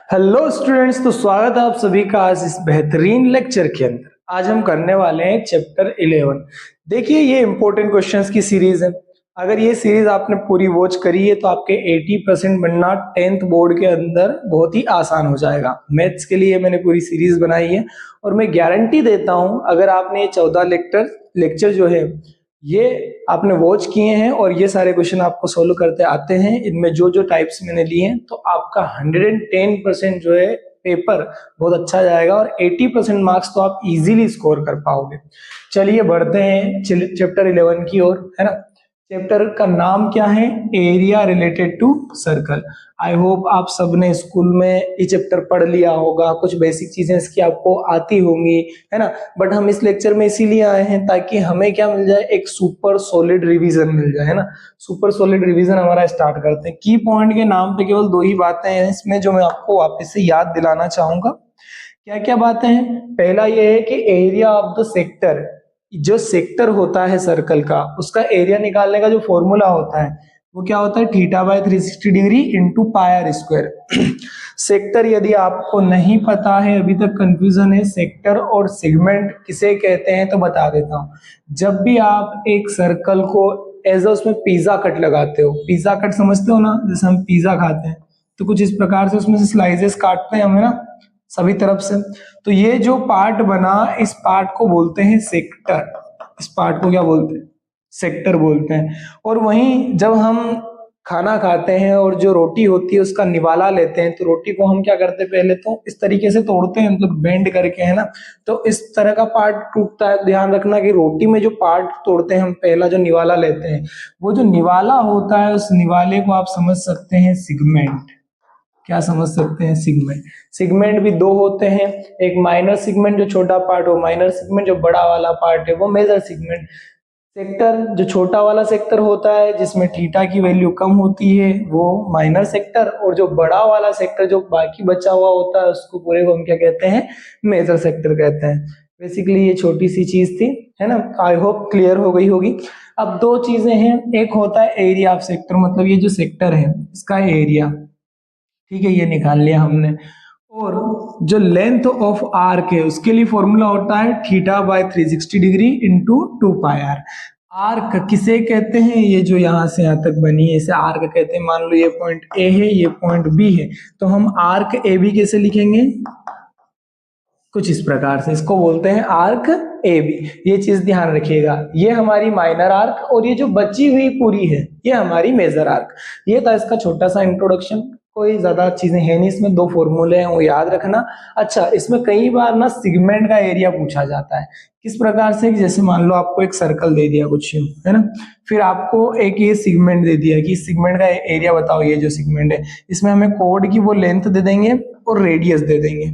Hello students, तो स्वागत है आप सभी का आज इस बेहतरीन लेक्चर के अंदर। आज हम करने वाले हैं चैप्टर 11। देखिए, ये इंपॉर्टेंट क्वेश्चंस की सीरीज है। अगर ये सीरीज आपने पूरी वॉच करी है तो आपके 80% बनना 10th बोर्ड के अंदर बहुत ही आसान हो जाएगा। मैथ्स के लिए मैंने पूरी सीरीज बनाई है और मैं गारंटी देता हूं, अगर आपने ये 14 लेक्चर जो है ये आपने वॉच किए हैं और ये सारे क्वेश्चन आपको सोल्व करते आते हैं, इनमें जो जो टाइप्स मैंने लिए हैं, तो आपका 110% जो है पेपर बहुत अच्छा जाएगा और 80% मार्क्स तो आप इजीली स्कोर कर पाओगे। चलिए बढ़ते हैं चैप्टर 11 की ओर, है ना। चैप्टर का नाम क्या है? Area related to circle. I hope आप सबने स्कूल में ये चैप्टर पढ़ लिया होगा, कुछ बेसिक चीजें इसकी आपको आती होंगी, है ना। बट हम इस लेक्चर में इसीलिए आए हैं ताकि हमें क्या मिल जाए, एक सुपर सॉलिड रिवीजन मिल जाए, है ना। सुपर सॉलिड रिवीजन हमारा स्टार्ट करते हैं। की पॉइंट के नाम पे केवल दो ही बातें हैं इसमें जो मैं आपको वापस से याद दिलाना चाहूंगा। क्या क्या बातें हैं? पहला ये है कि एरिया ऑफ द सेक्टर, जो सेक्टर होता है सर्कल का, उसका एरिया निकालने का जो फॉर्मूला होता है वो क्या होता है? Theta by 360 degree into pi r square. Sector यदि आपको नहीं पता है, अभी तक कंफ्यूजन है सेक्टर और सेगमेंट किसे कहते हैं, तो बता देता हूं। जब भी आप एक सर्कल को एज उसमें पिज्जा कट लगाते हो, पिज्जा कट समझते हो ना, जैसे हम पिज्जा खाते हैं तो कुछ इस प्रकार से उसमें से स्लाइसेस काटते हैं हमें ना, सभी तरफ से। तो ये जो पार्ट बना, इस पार्ट को बोलते हैं सेक्टर। इस पार्ट को क्या बोलते हैं? सेक्टर बोलते हैं। और वहीं जब हम खाना खाते हैं और जो रोटी होती है उसका निवाला लेते हैं, तो रोटी को हम क्या करते हैं? पहले तो इस तरीके से तोड़ते हैं, मतलब बेंड करके, है ना। तो इस तरह का पार्ट टूटता है। ध्यान रखना कि रोटी में जो पार्ट तोड़ते हैं हम, पहला जो निवाला लेते हैं, वो जो निवाला होता है, उस निवाले को आप समझ सकते हैं सिगमेंट। क्या समझ सकते हैं? सिगमेंट। सिगमेंट भी दो होते हैं, एक माइनर सिगमेंट जो छोटा पार्ट हो, माइनर सिगमेंट जो बड़ा वाला पार्ट है वो मेजर सिगमेंट। सेक्टर जो छोटा वाला सेक्टर होता है जिसमें थीटा की वैल्यू कम होती है वो माइनर सेक्टर, और जो बड़ा वाला सेक्टर जो बाकी बचा हुआ होता है उसको पूरे को हम क्या कहते हैं? मेजर सेक्टर कहते हैं। बेसिकली ये छोटी सी चीज थी, है ना। आई होप क्लियर हो गई होगी। अब दो चीजें हैं, एक होता है एरिया ऑफ सेक्टर, मतलब ये जो सेक्टर है इसका एरिया, ठीक है, ये निकाल लिया हमने। और जो लेंथ ऑफ आर्क है उसके लिए फॉर्मूला होता है theta by 360 degree into 2 pi r. Arc किसे कहते हैं? ये जो यहां से यहां तक बनी है इसे आर्क कहते हैं। मान लो ये पॉइंट ए है, ये पॉइंट बी है, तो हम आर्क ए बी कैसे लिखेंगे? कुछ इस प्रकार से, इसको बोलते हैं आर्क ए बी। ये चीज ध्यान रखिएगा, ये हमारी माइनर आर्क और ये जो बची हुई पूरी है ये हमारी मेजर आर्क। ये था इसका छोटा सा इंट्रोडक्शन। कोई ज्यादा चीजें हैं नहीं इसमें, दो फॉर्मूले हैं वो याद रखना। अच्छा, इसमें कई बार ना सिगमेंट का एरिया पूछा जाता है। किस प्रकार से? जैसे मान लो आपको एक सर्कल दे दिया कुछ, है ना, फिर आपको एक ये सिगमेंट दे दिया कि सिगमेंट का एरिया बताओ। ये जो सिगमेंट है इसमें हमें कोड की वो लेंथ दे देंगे और रेडियस दे देंगे।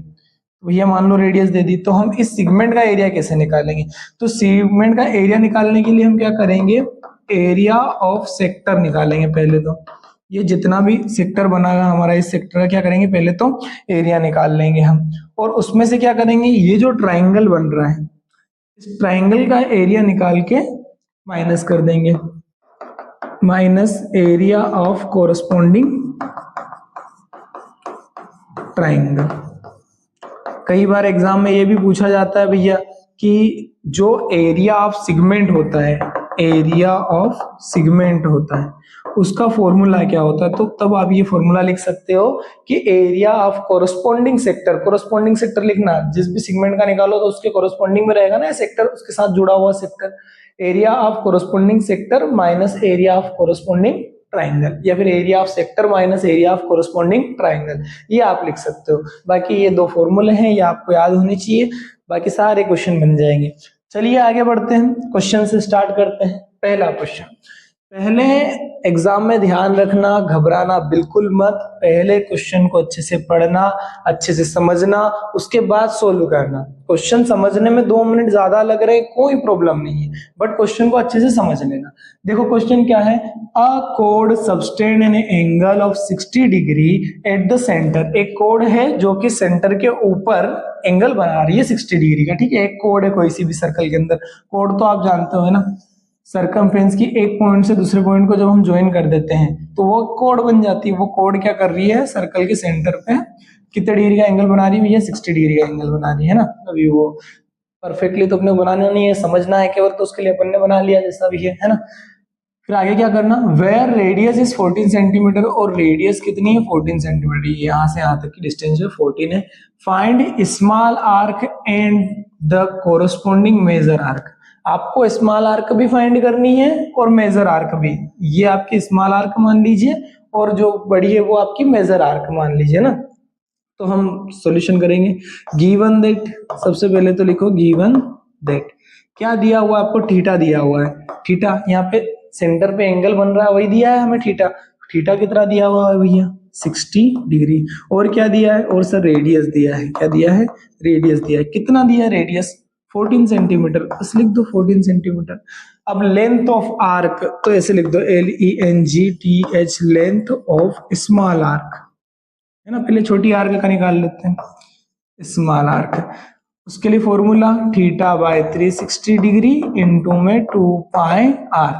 भैया मान लो रेडियस दे दी, तो हम इस सेगमेंट का एरिया कैसे निकालेंगे? तो सेगमेंट का एरिया निकालने के लिए हम क्या करेंगे? एरिया ऑफ सेक्टर निकालेंगे पहले तो। ये जितना भी सेक्टर बनागा हमारा, इस सेक्टर का क्या करेंगे? पहले तो एरिया निकाल लेंगे हम, और उसमें से क्या करेंगे? ये जो ट्राइंगल बन रहा है इस ट्राइंगल का एरिया निकाल के माइनस कर देंगे, minus area of corresponding triangle. कई बार एग्जाम में ये भी पूछा जाता है भैया कि जो एरिया ऑफ सिगमेंट होता है, एरिया ऑफ सिगमेंट होता है, उसका फॉर्मूला क्या होता है? तो तब आप ये फॉर्मूला लिख सकते हो कि area of corresponding sector. Corresponding sector लिखना, जिस भी सिगमेंट का निकालो तो उसके कोरस्पॉन्डिंग में रहेगा ना सेक्टर, उसके साथ जुड़ा हुआ sector. Area of corresponding sector minus area of corresponding triangle, या फिर area of sector minus area of corresponding triangle, ये आप लिख सकते हो। बाकी ये दो फॉर्मूले हैं, ये आपको याद होने चाहिए, बाकी सारे क्वेश्चन बन जाएंगे। चलिए आगे बढ़ते हैं, क्वेश्चन से स्टार्ट करते हैं। पहला क्वेश्चन, पहले एग्जाम में ध्यान रखना, घबराना बिल्कुल मत। पहले क्वेश्चन को अच्छे से पढ़ना, अच्छे से समझना, उसके बाद सोल्व करना। क्वेश्चन समझने में 2 मिनट ज्यादा लग रहे, कोई प्रॉब्लम नहीं है, बट क्वेश्चन को अच्छे से समझ लेना। देखो क्वेश्चन क्या है? A code subtend an angle of 60 degree at the centre. एक कोड है जो कि सेंटर के ऊपर एंगल बना रही है 60 डिग्री का, ठीक है। एक कोड है कोई सी भी सर्कल के अंदर, कोड तो आप जानते हो, है ना। सरकमफ्रेंस की एक पॉइंट से दूसरे पॉइंट को जब हम ज्वाइन कर देते हैं तो वो कोड बन जाती है। वो कोड क्या कर रही है, सर्कल के सेंटर पे कितने डिग्री का एंगल बना रही है भैया, 60 डिग्री का एंगल बना रही है ना। अभी वो परफेक्टली तो अपने बनाना नहीं है, समझना है केवल, तो उसके लिए अपन ने बना लिया जैसा भी है ना। फिर आगे क्या करना, वेयर रेडियस इज 14 सेंटीमीटर, और रेडियस कितनी है 14 सेंटीमीटर, यहाँ से यहाँ तक की डिस्टेंस जो 14 है। Find small arc and the corresponding major arc, आपको स्मॉल आर्क भी फाइंड करनी है और मेजर आर्क भी। ये आपकी स्मॉल आर्क मान लीजिए और जो बड़ी है वो आपकी मेजर आर्क मान लीजिए ना। तो हम सॉल्यूशन करेंगे। गिवन दैट, सबसे पहले तो लिखो गिवन दैट, क्या दिया हुआ आपको, थीटा दिया हुआ है। थीटा यहाँ पे सेंटर पे एंगल बन रहा है वही दिया है हमें थीटा। थीटा कितना दिया हुआ है भैया, 60 डिग्री। और क्या दिया है, और सर रेडियस दिया है, क्या दिया है, रेडियस दिया है। कितना दिया है रेडियस, 14 सेंटीमीटर, बस लिख दो 14 सेंटीमीटर। अब लेंथ ऑफ आर्क तो ऐसे लिख दो LENGTH, length of small arc है ना। पहले छोटी आर्क का निकाल लेते हैं, स्मॉल आर्क। उसके लिए formula theta by 360 degree into में 2 पाई आर।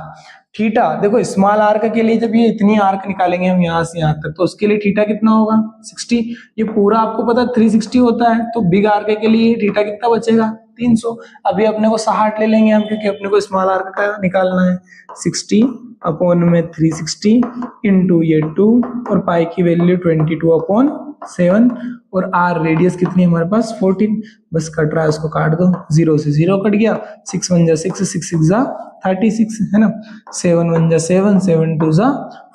थीटा देखो स्मॉल आर्क के लिए जब ये इतनी आर्क निकालेंगे हम यहाँ से यहाँ तक, तो उसके लिए थीटा कितना होगा 60। ये पूरा आपको पता 360 होता है, तो बिग आर्क के लिए थीटा कितना बचेगा 300। अभी अपने को 60 ले लेंगे हम, क्योंकि अपने को स्मॉल आर्क का निकालना है। 60 अपॉन में 360 इंटू ये 2 और पाई की वैल्यू 22/7 और आर रेडियस कितनी है हमारे पास 14। बस कट रहा है, उसको काट दो, 0 से 0 कट गया, 6 1 जा 6, 6 6 जा 36 है ना, 7 1 जा 7, 7 2 जा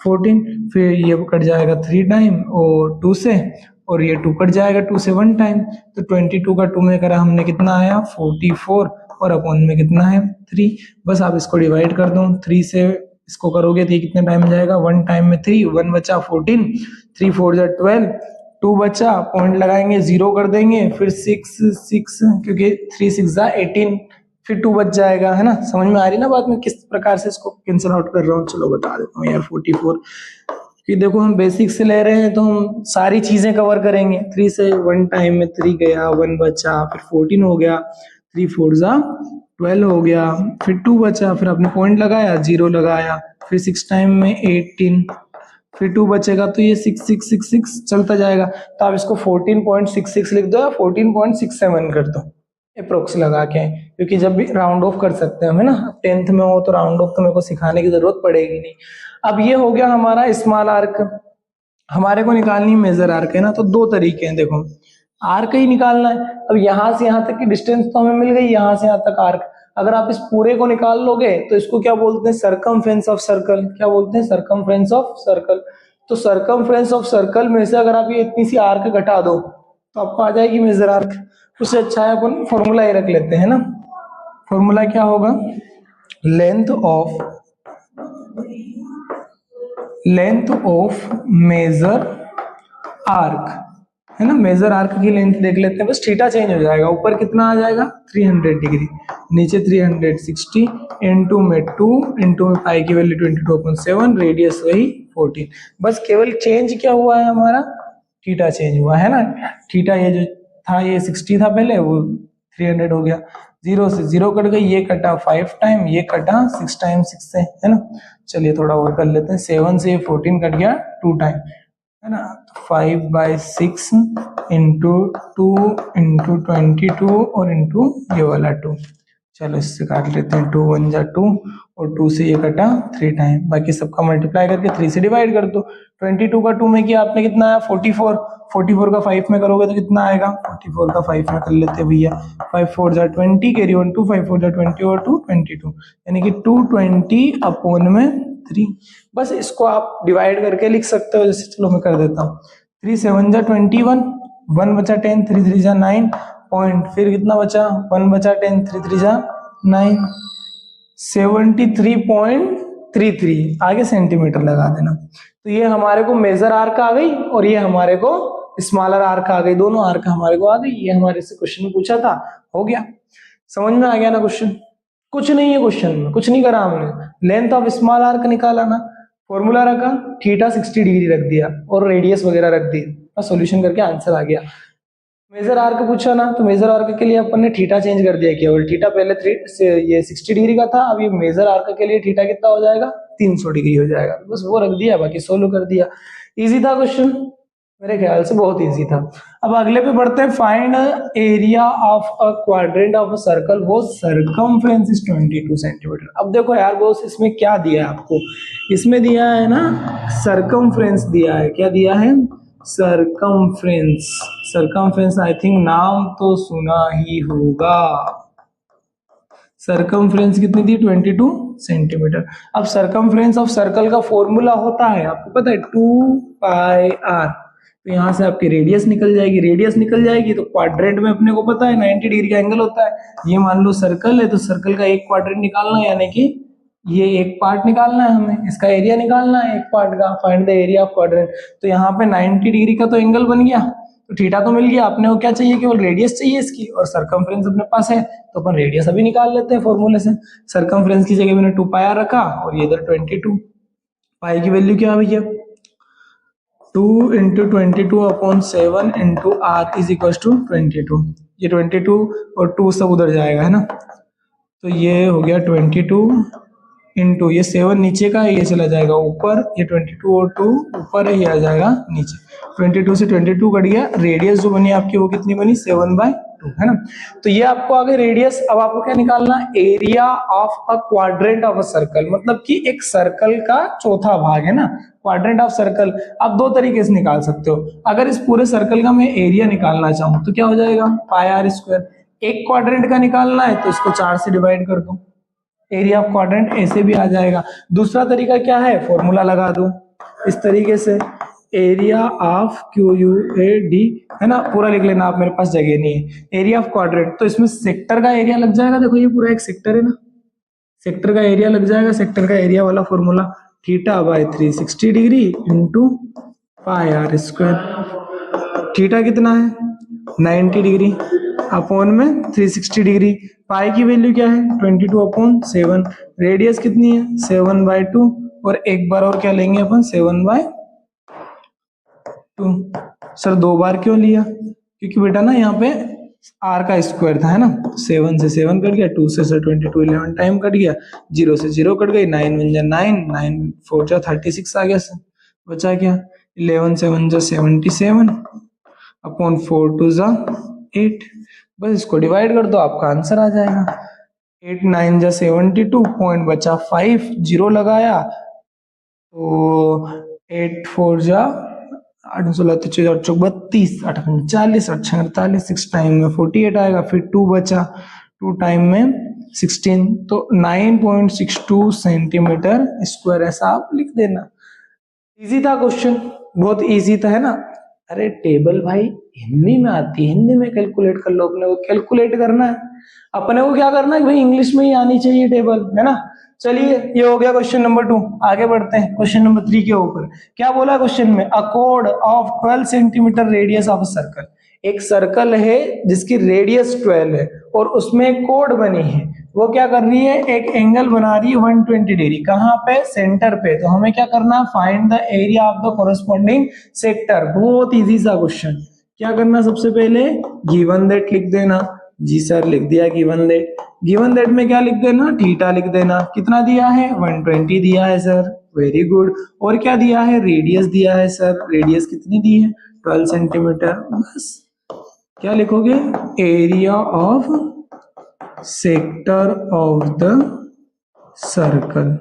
14। फिर ये कट जाएगा 3 टाइम और 2 से, और ये 2 कट जाएगा 2 से 1 टाइम, तो 22 का 2 में करा हमने कितना आया 44 और अपॉन में कितना है 3। बस आप इसको डिवाइड कर दो, 3 से इसको करोगे तो ये कितने टाइम में जाएगा 1 टाइम में 3, 1 बचा 14, 3 4 जा 12, 2 बचा, पॉइंट लगाएंगे 0 कर देंगे, फिर 6 6 क्योंकि 3 6 जा 18, फिर 2 बच जाएगा है ना। समझ में आ रही ना बात में किस प्रकार से इसको कैंसिल आउट कर रहा हूँ। चलो बता देता हूँ यार 44, कि देखो हम बेसिक से ले रहे हैं तो हम सारी चीजें कवर करेंगे। 3 से 1 टाइम में 3 गया, 1 बचा, फिर 14 हो गया, 3 4 जा 12 हो गया, फिर 2 बचा, फिर आपने पॉइंट लगाया 0 लगाया, फिर 6 टाइम में 18, फिर 2 बचेगा, तो ये 6 6 6 6 चलता जाएगा। तो आप इसको 14.66 लिख दो या 14.67 कर दो अप्रोक्स लगा के, क्योंकि जब भी राउंड ऑफ कर सकते हैं हमें ना। 10th में हो तो राउंड ऑफ तो मेरे को सिखाने की जरूरत पड़ेगी नहीं। अब ये हो गया हमारा स्मॉल आर्क। हमारे को निकालनी मेजर आर्क है ना, तो 2 तरीके हैं, देखो आर्क ही निकालना है। अब यहाँ से यहाँ तक की डिस्टेंस तो हमें मिल गई, यहाँ से यहाँ तक आर्क। अगर आप इस पूरे को निकाल लोगे तो इसको क्या बोलते हैं, सरकमफ्रेंस ऑफ सर्कल। क्या बोलते हैं, सरकमफ्रेंस ऑफ सर्कल। तो सरकमफ्रेंस ऑफ सर्कल में से अगर आप ये इतनी सी आर्क घटा दो तो आपको आ जाएगी मेजर आर्क। उससे अच्छा है अपन फॉर्मूला ही रख लेते हैं ना। फॉर्मूला क्या होगा, लेंथ ऑफ मेजर आर्क है ना। मेजर आर्क की लेंथ देख लेते हैं, बस थीटा चेंज हो जाएगा। ऊपर कितना आ जाएगा 300 डिग्री, नीचे 360 इंटू में 2 इंटू में पाई की वैल्यू 22/7, रेडियस वही 14। बस केवल चेंज क्या हुआ है हमारा, थीटा चेंज हुआ है ना। थीटा ये जो था ये 60 था पहले, वो 300 हो गया। 0 से 0 कट गई, ये कटा 5 टाइम, ये कटा 6 टाइम 6 से है ना। चलिए थोड़ा और कर लेते हैं, 7 से 14 कट गया 2 टाइम है ना। 5/6 इंटू 2 इंटू 22 और इंटू ये वाला 2। चलो इससे काट लेते हैं, 2 1 जा 2 और 2 से ये कटा 3 टाइम। बाकी सबका मल्टीप्लाई करके 3 से डिवाइड कर दो। 22 का 2 में किया आपने कितना आया 44, 44 का 5 में करोगे तो कितना आएगा, 44 का 5 में कर लेते हैं भैया, 5 4 जा 20, कैरी ऑन 2, 5 4 जा 20 और 2 22, यानी कि 220 अपॉन में 3। बस इसको आप डिवाइड करके लिख सकते हो, जैसे चलो मैं कर देता हूँ। 3 7 जा 21, 1 बचा 10, 3 3 जा 9 पॉइंट, फिर कितना बचा 1 बचा 10, 3 3 जा 9, 73.33 आगे सेंटीमीटर लगा देना। तो ये हमारे को मेजर आर्क आ गई और ये हमारे को स्मॉलर आर्क आ गई, दोनों आर्क हमारे को आ गई। ये हमारे से क्वेश्चन पूछा था, हो गया, समझ में आ गया ना क्वेश्चन। कुछ नहीं है क्वेश्चन में, कुछ नहीं करा हमने, लेंथ ऑफ स्मॉल आर्क निकाला ना, फॉर्मूला रखा, थीटा 60 डिग्री रख दिया और रेडियस वगैरह रख दी, बस सॉल्यूशन करके आंसर आ गया। मेजर आर्क पूछा ना, तो मेजर आर्क के लिए अपन ने थीटा चेंज कर दिया केवल। थीटा पहले ये 60 डिग्री का था, अब ये मेजर आर्क के लिए थीटा कितना हो जाएगा, 300 डिग्री हो जाएगा। बस वो रख दिया, बाकी सोल्व कर दिया। इजी था क्वेश्चन, मेरे ख्याल से बहुत इजी था। अब अगले पे बढ़ते हैं। Find area of a quadrant of a circle वो सरकमफ्रेंस इज 22 सेंटीमीटर। अब देखो यार बॉस, इसमें क्या दिया है आपको, इसमें दिया है ना सरकमफ्रेंस दिया है। क्या दिया है, सरकमफ्रेंस। सरकमफ्रेंस आई थिंक नाम तो सुना ही होगा। सरकमफ्रेंस कितनी थी, 22 सेंटीमीटर। अब सरकमफ्रेंस ऑफ सर्कल का फॉर्मूला होता है, आपको पता है, 2πr। तो यहां से आपकी रेडियस निकल जाएगी, रेडियस निकल जाएगी तो क्वाड्रेंट में अपने को पता है 90 डिग्री का एंगल होता है। ये मान लो सर्कल है, तो सर्कल का एक क्वाड्रेंट निकालना है, यानी कि ये एक पार्ट निकालना है हमें, इसका एरिया निकालना है एक पार्ट का। Find the area of quadrant. तो यहाँ पे 90 डिग्री का तो एंगल बन गया, तो थीटा तो मिल गया। अपने को क्या चाहिए, केवल रेडियस चाहिए इसकी, और सरकमफ्रेंस अपने पास है, तो अपन रेडियस अभी निकाल लेते हैं फॉर्मूले से। सरकमफ्रेंस की जगह मैंने 2πr रखा, और ये इधर 22। पाई की वैल्यू क्या है भैया, 2 into 22/7 into r is equal to 22। ये 22 और 2 सब उधर जाएगा, है ना। तो ये हो गया 22 इंटू ये 7 नीचे का है, ये चला जाएगा ऊपर। ये 22 और 2 ऊपर है, ये आ जाएगा नीचे। 22 से 22 कट गया। रेडियस जो बनी आपकी वो कितनी बनी, 7/2, है ना। तो ये आपको आगे रेडियस। अब आपको क्या निकालना, area of a quadrant of a circle, मतलब कि एक सर्कल का चौथा भाग, है ना, क्वाड्रेंट ऑफ सर्कल। आप दो तरीके से निकाल सकते हो। अगर इस पूरे सर्कल का मैं एरिया निकालना चाहूं तो क्या हो जाएगा, πr²। एक क्वाड्रेंट का निकालना है तो इसको 4 से डिवाइड कर दो, एरिया ऑफ क्वाड्रेंट ऐसे भी आ जाएगा। दूसरा तरीका क्या है, फॉर्मूला लगा दो इस तरीके से, एरिया ऑफ QUAD, है ना, पूरा लिख लेना आप, मेरे पास जगह नहीं है। एरिया ऑफ क्वाड्रेंट, तो इसमें सेक्टर का एरिया लग जाएगा। देखो ये पूरा एक सेक्टर है ना, सेक्टर का एरिया लग जाएगा। सेक्टर का एरिया वाला formula, θ/360 degree into πr²। Theta कितना है, 90 डिग्री अपॉन में 360 डिग्री। पाई की वैल्यू क्या है, 22/7। रेडियस कितनी है, 7/2। और एक बार और क्या लेंगे अपन, 7/2। सर 2 बार क्यों लिया, क्योंकि बेटा ना यहाँ पे r का स्क्वायर था, है ना। 7 से 7 कट गया, 2 से 22 11 टाइम कट गया, 0 से 0 कट गई, 9 1 जा 9, 9 4 जा 36 आ गया सर। बचा क्या, 11 7 जा 77 अपॉन 4 2 जा 8। बस इसको डिवाइड कर दो, आपका आंसर आ जाएगा। 8 9 जा 72, पॉइंट बचा 5, 0 लगाया तो 8 4 जा 8 16 32, 8 40, 8 48, 6 टाइम में 48 आएगा। फिर 2 बचा, 2 टाइम में 16, तो 9.62 सेंटीमीटर स्क्वायर, ऐसा आप लिख देना। इजी था क्वेश्चन, बहुत इजी था, है ना। अरे टेबल भाई हिंदी में आती है, हिंदी में कैलकुलेट कर लो। अपने को कैलकुलेट करना है, अपने को क्या करना है भाई, इंग्लिश में ही आनी चाहिए टेबल, है ना। चलिए ये हो गया क्वेश्चन नंबर 2। आगे बढ़ते हैं क्वेश्चन नंबर 3 के ऊपर। क्या बोला क्वेश्चन में, a code of 12 centimetre radius of a circle. एक सर्कल है जिसकी रेडियस 12 है और उसमें एक कोड बनी है, वो क्या कर रही है, एक एंगल बना रही है 120 डिग्री। कहाँ पे, सेंटर पे। तो हमें क्या करना है, find the area of the corresponding sector. बहुत इजी सा क्वेश्चन। क्या करना, सबसे पहले गिवन दैट लिख देना। जी सर लिख दिया गिवन दैट। गिवन दैट में क्या लिख देना, थीटा लिख देना। कितना दिया है, 120 दिया है सर, वेरी गुड। और क्या दिया है, रेडियस दिया है सर, रेडियस कितनी दी है, 12 सेंटीमीटर। बस क्या लिखोगे, area of sector of the circle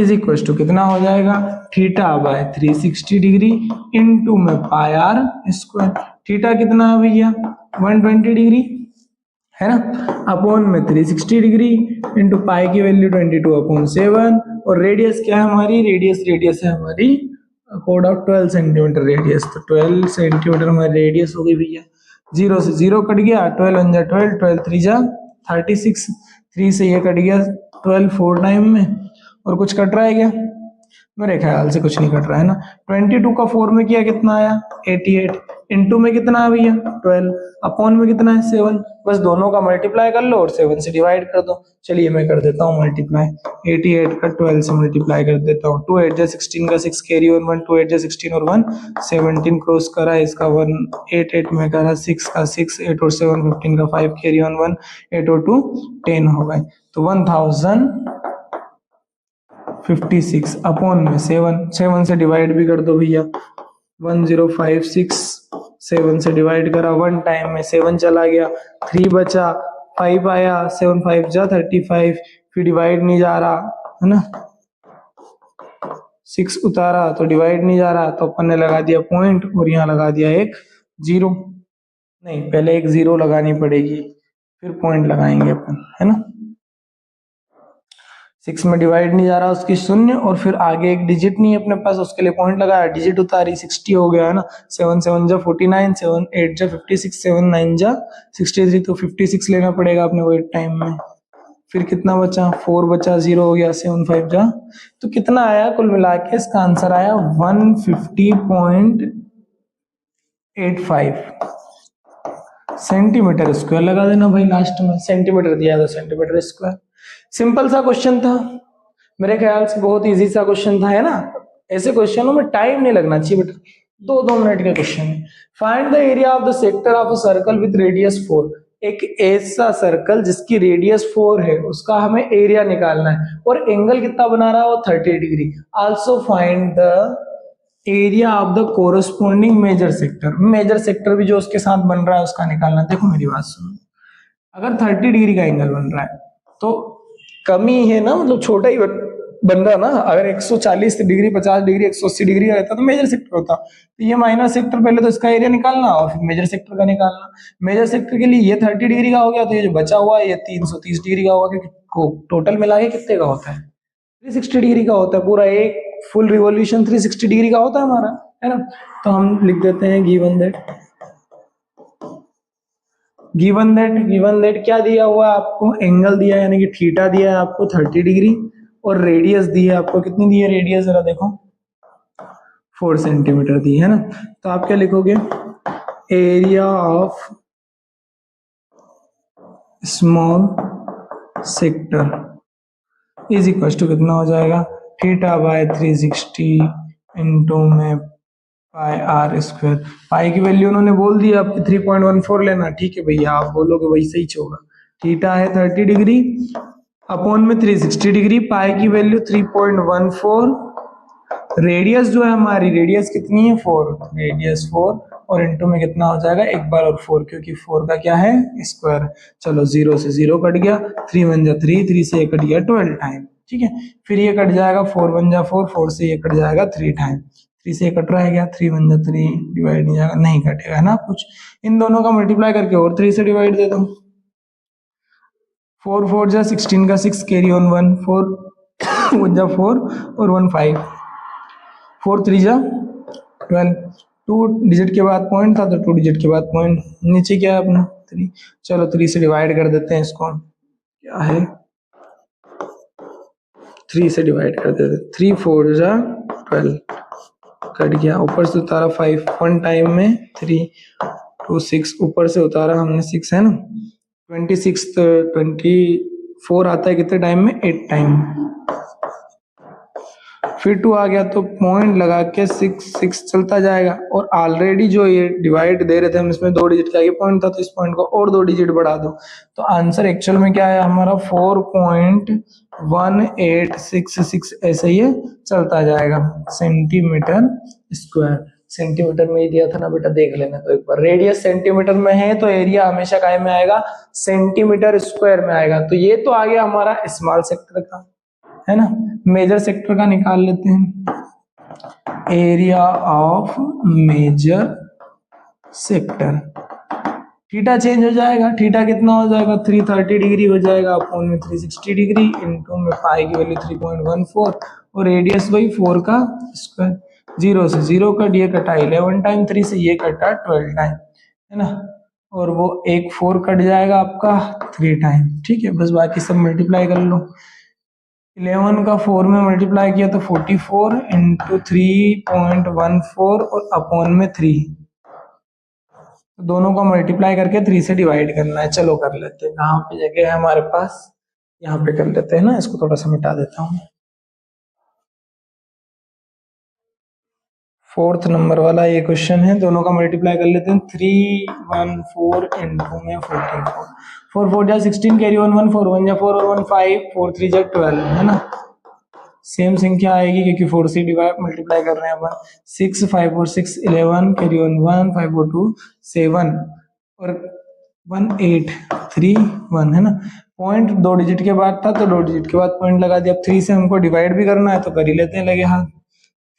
is equal to कितना हो जाएगा, θ/360 डिग्री इंटू में πr²। थीटा कितना है भैया, 120 डिग्री, है ना, अपॉन में 360 डिग्री इंटू पाई की वैल्यू 22/7। और रेडियस क्या है हमारी, रेडियस है हमारी कोड ऑफ 12 सेंटीमीटर रेडियस। तो 12 सेंटीमीटर हमारी रेडियस हो गई भैया। 0 से 0 कट गया, 12 1 जा 12, 12 3 जा 36, 3 से ये कट गया 12 4 टाइम में। और कुछ कट रहा है क्या, मेरे ख्याल से कुछ नहीं कट रहा है ना। 22 का 4 में किया कितना आया, 88। इनटू में कितना है भैया 12, अपॉन में कितना है 7, बस दोनों का मल्टीप्लाई कर लो और 7 से डिवाइड कर दो। चलिए मैं कर देता हूँ मल्टीप्लाई, 88 का 12 से मल्टीप्लाई कर देता हूँ। 2 8 जा 16 का 6 कैरी ऑन 1, 2 8 जा 16 और 1 17 क्रॉस करा, इसका 1 8 8 में करा, 6 का 6 8 और 7 15 का 5 कैरी ऑन 1 8 और 2 10 हो गए। तो 1056 अपॉन में 7 से डिवाइड भी कर दो भैया, 1056 7 से डिवाइड करा, 1 टाइम में 7 चला गया, 3 बचा, 5 आया, 7 5 जा 35, फिर डिवाइड नहीं जा रहा है ना, 6 उतारा तो डिवाइड नहीं जा रहा, तो अपन ने लगा दिया पॉइंट और यहाँ लगा दिया एक जीरो। नहीं, पहले एक जीरो लगानी पड़ेगी फिर पॉइंट लगाएंगे अपन, है ना। 6 में डिवाइड नहीं जा रहा उसकी 0, और फिर आगे एक डिजिट नहीं है अपने पास, उसके लिए पॉइंट लगाया, डिजिट उतारी, 60 हो गया है ना। 7 7 जा 49, 7 8 जा 56, 7 9 जा 63, तो 56 लेना पड़ेगा अपने को एक टाइम में। फिर कितना बचा, 4 बचा, 0 हो गया, 7 5 जा, तो कितना आया कुल मिला के, इसका आंसर आया 150.85 सेंटीमीटर स्क्वायर। लगा देना भाई लास्ट में, सेंटीमीटर दिया था सेंटीमीटर स्क्वायर। सिंपल सा क्वेश्चन था, मेरे ख्याल से बहुत इजी सा क्वेश्चन था, है ना। ऐसे क्वेश्चनों में टाइम नहीं लगना चाहिए बेटा, 2-2 मिनट का क्वेश्चन है। Find the area of the sector of a circle with radius 4। एक ऐसा सर्कल जिसकी रेडियस 4 है, उसका हमें एरिया निकालना है, और एंगल कितना बना रहा है वो 30 degree. Also find the area of the corresponding major sector. Major sector भी जो उसके साथ बन रहा है उसका निकालना। देखो मेरी बात सुनो, अगर 30 डिग्री का एंगल बन रहा है तो कमी है ना, मतलब छोटा ही बन रहा ना। अगर 140 डिग्री 50 डिग्री 180 डिग्री का रहता तो मेजर सेक्टर होता। तो ये माइनर सेक्टर, पहले तो इसका एरिया निकालना और फिर मेजर सेक्टर का निकालना। मेजर सेक्टर के लिए ये 30 डिग्री का हो गया, तो ये जो बचा हुआ है ये 330 डिग्री का होगा, क्योंकि टोटल मिला के कितने का होता है 360 डिग्री का होता है। पूरा एक फुल रिवॉल्यूशन 360 डिग्री का होता है हमारा, है ना। तो हम लिख देते हैं गिवन दैट क्या दिया हुआ है आपको, एंगल दिया है यानी कि थीटा दिया है आपको 30 डिग्री, और रेडियस दी है आपको, कितनी दी है रेडियस, जरा देखो 4 सेंटीमीटर दी है ना। तो आप क्या लिखोगे, area of small sector is equal to कितना हो जाएगा, थीटा बाय 360 इंटू में पाई आर स्क्वायर। पाई की वैल्यू उन्होंने बोल दी आपकी 3.14 लेना, ठीक है भैया, आप बोलोगे वही सही होगा। थीटा है 30 डिग्री अपॉन में 360 डिग्री, पाई की वैल्यू 3.14, रेडियस जो है हमारी, रेडियस कितनी है 4, रेडियस 4, और इंटू में कितना हो जाएगा एक बार और 4, क्योंकि 4 का क्या है स्क्वायर। चलो 0 से 0 कट गया, 3 1 जा 3, 3 से ये कट गया 12 टाइम, ठीक है। फिर ये कट जाएगा 4 1 जा 4, 4 से ये कट जाएगा 3 टाइम, 3 से कट रहा है क्या, 3 1 जा 3, डिवाइड नहीं जाएगा, नहीं कटेगा है ना कुछ। इन दोनों का मल्टीप्लाई करके और 3 से डिवाइड दे दो, 4 4 जा 16 का 6 कैरी ऑन 1, 4 1 जा 4 और 1 5, 4 3 जा 12, 2 डिजिट के बाद पॉइंट था तो 2 डिजिट के बाद पॉइंट, नीचे क्या है अपना 3। चलो 3 से डिवाइड कर देते हैं इसको, क्या है 3 से डिवाइड कर देते, 3 4 जा 12, कट गया, ऊपर से उतारा 5, 1 टाइम में 3 2 6, ऊपर से उतारा हमने 6 है ना, 26 तो 24 आता है कितने टाइम में, 8 टाइम। फिर 2 आ गया तो पॉइंट लगा के 6 6 चलता जाएगा, और ऑलरेडी जो ये डिवाइड दे रहे थे हम, इसमें 2 डिजिट का ये पॉइंट था, तो इस पॉइंट को और 2 डिजिट बढ़ा दो, तो आंसर एक्चुअल में क्या है हमारा 4.1866, ऐसे ही चलता जाएगा सेंटीमीटर स्क्वायर। सेंटीमीटर में ही दिया था ना बेटा, देख लेना तो एक बार। रेडियस सेंटीमीटर में है तो एरिया हमेशा काय में आएगा, सेंटीमीटर स्क्वायर में आएगा। तो ये तो आ गया हमारा स्मॉल सेक्टर का, है ना। मेजर सेक्टर का निकाल लेते हैं, area of major sector. Theta change हो जाएगा, थीटा कितना हो जाएगा 330 डिग्री हो जाएगा, अपॉन में 360 डिग्री, इनटू में पाई की वैल्यू 3.14, और रेडियस वही 4 का स्क्वायर। 0 से 0 कट, ये कटा 11 टाइम, 3 से ये कटा 12 टाइम, है ना, और वो एक 4 कट जाएगा आपका 3 टाइम, ठीक है। बस बाकी सब मल्टीप्लाई कर लो, 11 का 4 में मल्टीप्लाई किया तो 44 इंटू 3.14 और अपॉन में 3, तो दोनों को मल्टीप्लाई करके 3 से डिवाइड करना है। चलो कर लेते हैं, कहाँ पे जगह है हमारे पास, यहाँ पे कर लेते हैं ना, इसको थोड़ा सा मिटा देता हूँ। 4th नंबर वाला ये क्वेश्चन है, दोनों का मल्टीप्लाई कर लेते हैं। 3 1 4 इंटू में 14 4 4 जा 16, कैरी 1 1 4 1 जा 4 और 1 5 4 3 जा 12 है ना। सेम संख्या आएगी क्योंकि 4 से डिवाइड मल्टीप्लाई कर रहे हैं अपन। 6 5 और 6 11, कैरी 1 1 5 और 2 7 और 1 8 3 1 है ना। पॉइंट 2 डिजिट के बाद था तो 2 डिजिट के बाद पॉइंट लगा दिया। अब 3 से हमको डिवाइड भी करना है तो कर ही लेते हैं लगे हाथ।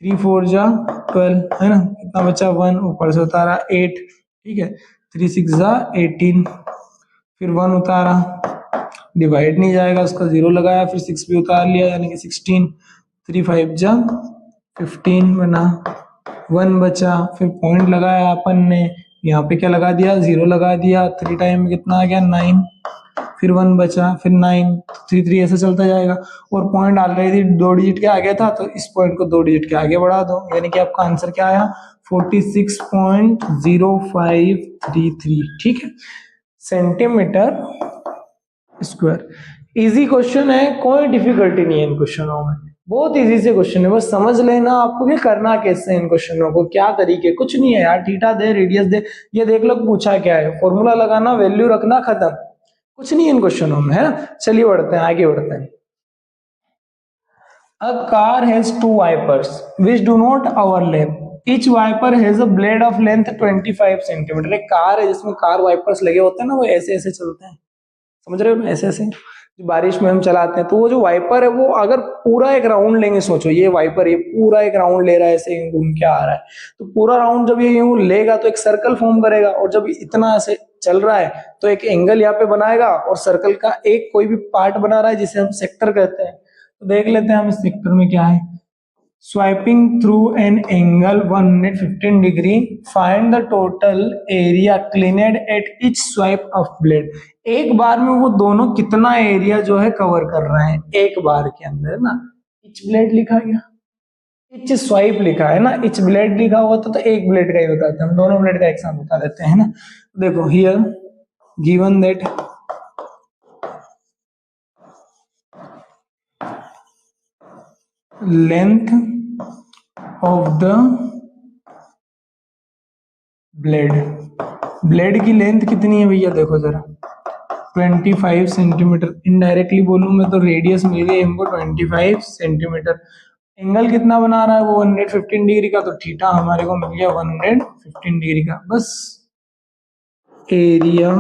3 4 जा 12 है ना, कितना बचा 1, ऊपर से उतारा 8, ठीक है। 3 6 जा 18, फिर 1 उतारा, डिवाइड नहीं जाएगा उसका 0 लगाया, फिर 6 भी उतार लिया यानी कि 16। 3 5 जा 15 बना, 1 बचा, फिर पॉइंट लगाया अपन ने, यहाँ पे क्या लगा दिया 0 लगा दिया। 3 टाइम में कितना आ गया 9, फिर 1 बचा, फिर 9, 3 3 ऐसे चलता जाएगा। और पॉइंट ऑलरेडी 2 डिजिट के आगे था तो इस पॉइंट को 2 डिजिट के आगे बढ़ा दो, यानी कि आपका आंसर क्या आया 46.0533, ठीक है, सेंटीमीटर स्क्वायर। इजी क्वेश्चन है, कोई डिफिकल्टी नहीं है इन क्वेश्चनों में, बहुत इजी से क्वेश्चन है, बस समझ लेना आपको कि करना कैसे इन क्वेश्चनों को, क्या तरीके, कुछ नहीं है यार। थीटा दे, रेडियस दे, ये देख लो पूछा क्या है, फॉर्मूला लगाना, वैल्यू रखना, खत्म, कुछ नहीं इन क्वेश्चनों में, है ना। चलिए बढ़ते हैं, आगे बढ़ते हैं। A car has 2 wipers which do not overlap. Each wiper has a blade of length 25 centimetre. एक कार है जिसमें कार वाइपर्स लगे होते हैं ना, वो ऐसे ऐसे चलते हैं, समझ रहे हो ना, ऐसे ऐसे जो बारिश में हम चलाते हैं। तो वो जो वाइपर है वो अगर पूरा एक राउंड लेंगे, सोचो ये वाइपर ये पूरा एक राउंड ले रहा है, ऐसे घूम के आ रहा है, तो पूरा राउंड जब ये यूं लेगा तो एक सर्कल फॉर्म करेगा, और जब इतना ऐसे चल रहा है तो एक एंगल यहाँ पे बनाएगा, और सर्कल का एक कोई भी पार्ट बना रहा है जिसे हम सेक्टर कहते हैं। तो देख लेते हैं हम इस सेक्टर में क्या है। Swiping through an angle 115 degree, find the total area cleaned at each swipe of blade। एक बार में वो दोनों कितना एरिया जो है कवर कर रहे हैं एक बार के अंदर ना। each blade लिखा गया, each swipe लिखा है ना, each blade लिखा हुआ तो एक ब्लेड का ही बताते हैं हम, दोनों ब्लेड का एक साथ बता देते हैं ना। देखो here given that length of the blade की लेंथ कितनी है भैया, देखो जरा 25 सेंटीमीटर। इनडायरेक्टली बोलूं मैं तो रेडियस मिल गई हमको 25 सेंटीमीटर। एंगल कितना बना रहा है वो 115 डिग्री का, तो थीटा हमारे को मिल गया 115 डिग्री का। बस एरिया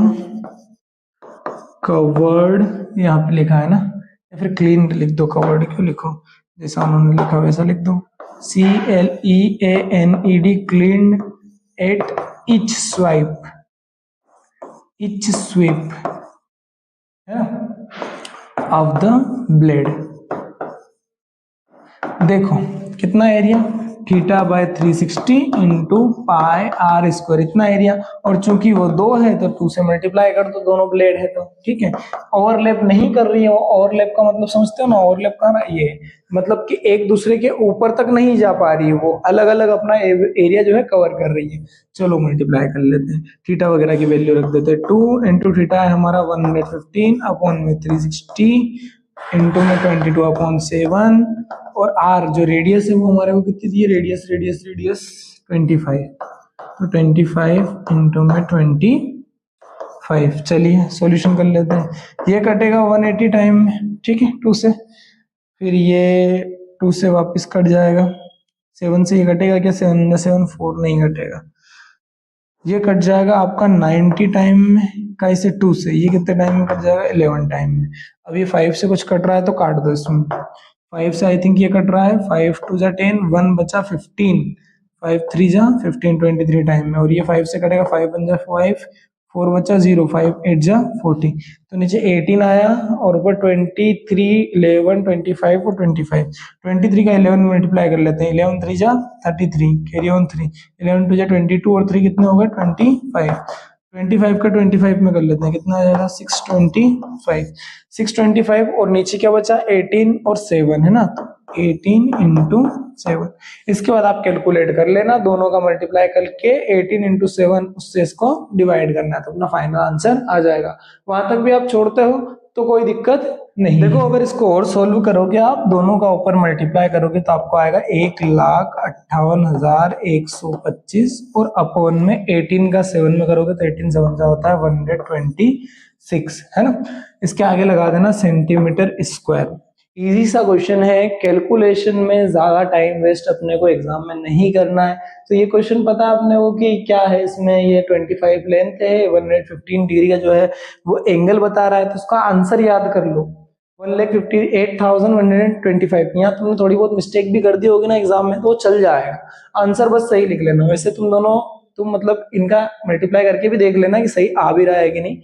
कवर्ड यहाँ पे लिखा है ना, या फिर क्लीन लिख दो, कवर्ड क्यों लिखो, जैसा उन्होंने लिखा वैसा लिख दो। CLEANED clean at each swipe है of the blade। देखो कितना area, theta by 360 into pi r square, इतना एरिया, और चूंकि वो 2 है तो 2 से मल्टीप्लाई कर दो, दोनों ब्लेड है तो ठीक है। ओवरलैप नहीं कर रही है, ओवरलैप का मतलब समझते हो ना, ओवरलैप का ना ये मतलब कि एक दूसरे के ऊपर तक नहीं जा पा रही है, वो अलग अलग अपना एरिया जो है कवर कर रही है। चलो मल्टीप्लाई कर लेते हैं, थीटा वगैरह की वैल्यू रख देते हैं। 2 इंटू थीटा है हमारा 115 अपॉन में 360 इंटू में 22/7, और आर जो रेडियस है वो हमारे को कितनी दी है, रेडियस 25, तो 25 इंटू में 25। चलिए सॉल्यूशन कर लेते हैं। ये कटेगा 180 टाइम में, ठीक है, 2 से, फिर ये 2 से वापस कट जाएगा, 7 से ये कटेगा क्या, 7 4 नहीं कटेगा, ये कट जाएगा आपका 90 टाइम में, का इसे 2 से, ये कितने टाइम में कट जाएगा 11 टाइम में। अब ये 5 से कुछ कट रहा है तो काट दो इसमें, 5 से आई थिंक ये कट रहा है, 5 2 जा 10, 1 बचा 15, 5 3 जा 15 23 टाइम में, और ये 5 से कटेगा, 5 1 जा 5, 4 बचा 0, 5 8 जा 40, तो नीचे 18 आया, और ऊपर 23 11 25 और 23 का 11 मल्टीप्लाई कर लेते हैं, 11 3 जा 33, कैरी ऑन 3, 11 2 जा 22 और 3 कितने हो गए 25 का 25 में कर लेते हैं, कितना आ जाएगा 625 और नीचे क्या बचा 18 और 7 है ना, तो 18 इंटू 7। इसके बाद आप कैलकुलेट कर लेना, दोनों का मल्टीप्लाई करके 18 इंटू 7 उससे इसको डिवाइड करना है तो अपना फाइनल आंसर आ जाएगा। वहां तक भी आप छोड़ते हो तो कोई दिक्कत नहीं। देखो अगर इसको और सोल्व करोगे आप, दोनों का ऊपर मल्टीप्लाई करोगे तो आपको आएगा 1,58,125 और अपॉन में 18 का 7 में करोगे तो 18 7 का होता है 126, है ना। इसके आगे लगा देना सेंटीमीटर स्क्वायर। इजी सा क्वेश्चन है, कैलकुलेशन में ज्यादा टाइम वेस्ट अपने को एग्जाम में नहीं करना है। तो ये क्वेश्चन पता है अपने को कि क्या है, इसमें ये 25 लेंथ है, 115 डिग्री का जो है वो एंगल बता रहा है, तो उसका आंसर याद कर लो 1,58,125। यहाँ तुमने थोड़ी बहुत मिस्टेक भी कर दी होगी ना एग्जाम में तो चल जाएगा, आंसर बस सही लिख लेना। वैसे तुम मतलब इनका मल्टीप्लाई करके भी देख लेना कि सही आ भी रहा है कि नहीं,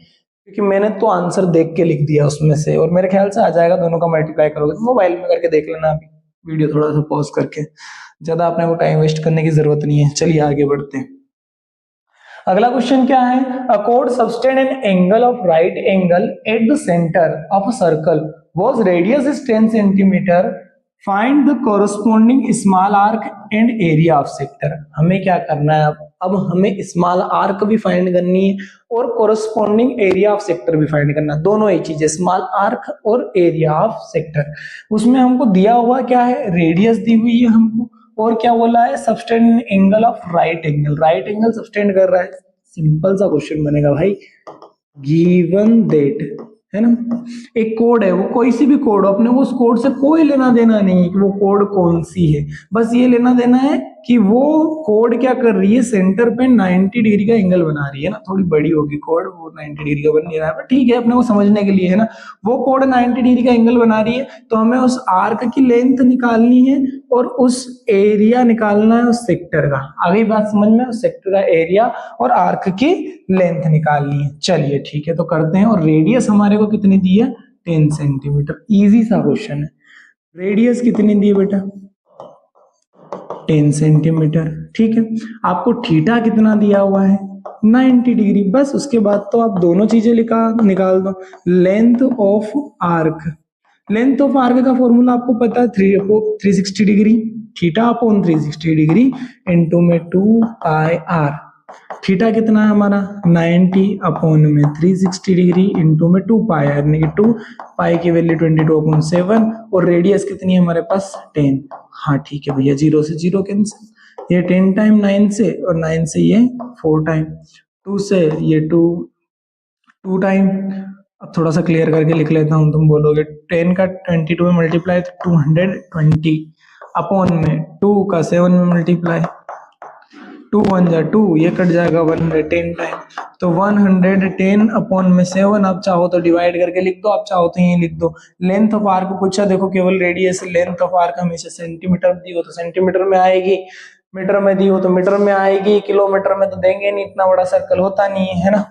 क्योंकि मैंने तो आंसर देख के लिख दिया उसमें से, और मेरे ख्याल से आ जाएगा। दोनों का मल्टीप्लाई करोगे तो मोबाइल में करके देख लेना, अभी वीडियो थोड़ा सा पॉज करके, ज्यादा अपने को टाइम वेस्ट करने की जरूरत नहीं है। चलिए आगे बढ़ते हैं। अगला क्वेश्चन क्या है, a code subtend N angle of right angle at the centre of a circle was radius is 10 centimetre, find the corresponding small arc and area of sector. हमें क्या करना है, अब हमें स्मॉल आर्क भी फाइंड करनी है और कोरस्पॉन्डिंग एरिया ऑफ सेक्टर भी फाइंड करना है। दोनों ही चीजें, स्मॉल आर्क और एरिया ऑफ सेक्टर। उसमें हमको दिया हुआ क्या है, रेडियस दी हुई है हमको, और क्या बोला है, subtend angle of right angle. Right angle subtend कर रहा है। सिंपल सा क्वेश्चन बनेगा भाई, गिवन दैट, है ना। एक कोड है, वो कोई सी भी कोड हो, अपने को उस कोड से कोई लेना देना नहीं है कि वो कोड कौन सी है, बस ये लेना देना है कि वो कोड क्या कर रही है, सेंटर पे 90 डिग्री का एंगल बना रही है ना। थोड़ी बड़ी होगी कोड, वो 90 डिग्री का बन नहीं रहा है, ठीक है अपने को समझने के लिए, है ना। वो कोड 90 डिग्री का एंगल बना रही है तो हमें उस आर्क की लेंथ निकालनी है और उस एरिया निकालना है उस सेक्टर का। आगे बात समझ में, उस सेक्टर का एरिया और आर्क की लेंथ निकालनी है। चलिए ठीक है, तो करते हैं। और रेडियस हमारे को कितनी दी है, 10 सेंटीमीटर। इजी सा क्वेश्चन है। रेडियस कितनी दी है बेटा, 10 सेंटीमीटर, ठीक है। आपको थीटा कितना दिया हुआ है, 90 डिग्री। बस उसके बाद तो आप दोनों चीजें निकाल दो। Length of arc, length of arc का फॉर्मूला आपको पता है, 360 degree, theta upon 360 degree into में 2 पाई आर। थीटा कितना है हमारा, 90 अपॉन में 360 डिग्री इंटू में 2 पाई आर, यानी कि 2 पाई की वैल्यू 22/7, और रेडियस कितनी है हमारे पास, 10। हाँ ठीक है भैया, 0 से 0 कैंसिल, ये 10 टाइम 9 से, और 9 से ये 4 टाइम, 2 से ये 2 टाइम। अब थोड़ा सा क्लियर करके लिख लेता हूँ, तुम बोलोगे 10 का 22 में मल्टीप्लाई तो 220, अपॉन में 2 का 7 में मल्टीप्लाई, 2 1 जा 2, ये कट जाएगा 110 टाइम, तो 110 अपॉन में 7। आप चाहो तो डिवाइड करके लिख दो, आप चाहो तो यही लिख दो। लेंथ ऑफ आर्क पूछा, देखो केवल रेडियस, लेंथ ऑफ आर्क हमेशा सेंटीमीटर दी हो तो सेंटीमीटर में आएगी, मीटर में दी हो तो मीटर में आएगी, किलोमीटर में तो देंगे नहीं, इतना बड़ा सर्कल होता नहीं है ना।